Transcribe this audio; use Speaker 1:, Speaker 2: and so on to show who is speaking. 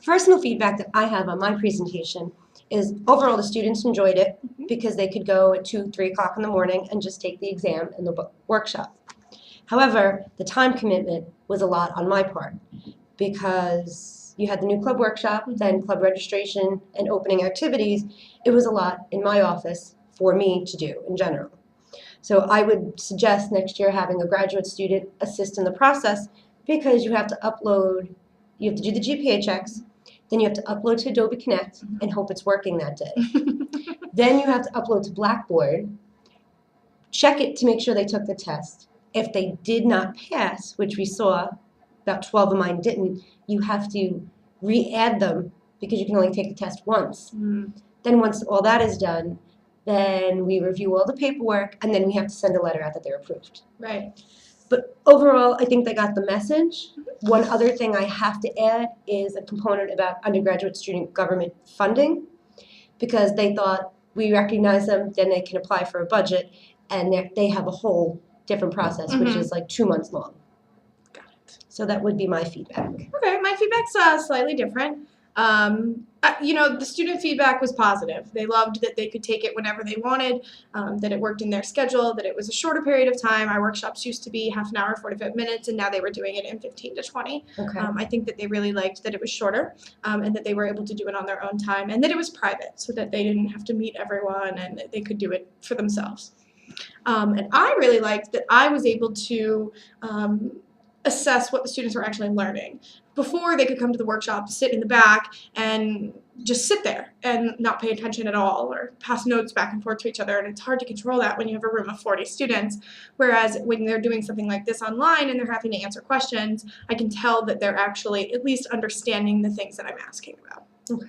Speaker 1: personal feedback that I have on my presentation is overall the students enjoyed it because they could go at 2, 3 o'clock in the morning and just take the exam and the workshop. However, the time commitment was a lot on my part because you had the new club workshop, then club registration and opening activities. It was a lot in my office for me to do in general. So I would suggest next year having a graduate student assist in the process because you have to upload, you have to do the GPA checks, then you have to upload to Adobe Connect and hope it's working that day. Then you have to upload to Blackboard, check it to make sure they took the test. If they did not pass, which we saw, about 12 of mine didn't, you have to re-add them because you can only take the test once. Then once all that is done, then we review all the paperwork, and then we have to send a letter out that they're approved.
Speaker 2: Right.
Speaker 1: But overall, I think they got the message. One other thing I have to add is a component about undergraduate student government funding, because they thought we recognize them, then they can apply for a budget, and they have a whole different process, which is like 2 months long.
Speaker 2: Got it.
Speaker 1: So that would be my feedback.
Speaker 2: Okay, my feedback's slightly different. You know, the student feedback was positive. They loved that they could take it whenever they wanted, that it worked in their schedule, that it was a shorter period of time. Our workshops used to be half an hour, 45 minutes, and now they were doing it in 15 to 20.
Speaker 1: Okay.
Speaker 2: I think that they really liked that it was shorter and that they were able to do it on their own time and that it was private so that they didn't have to meet everyone and that they could do it for themselves. And I really liked that I was able to assess what the students were actually learning. Before, they could come to the workshop, sit in the back, and just sit there and not pay attention at all or pass notes back and forth to each other. And it's hard to control that when you have a room of 40 students. Whereas when they're doing something like this online and they're having to answer questions, I can tell that they're actually at least understanding the things that I'm asking about.
Speaker 1: Okay.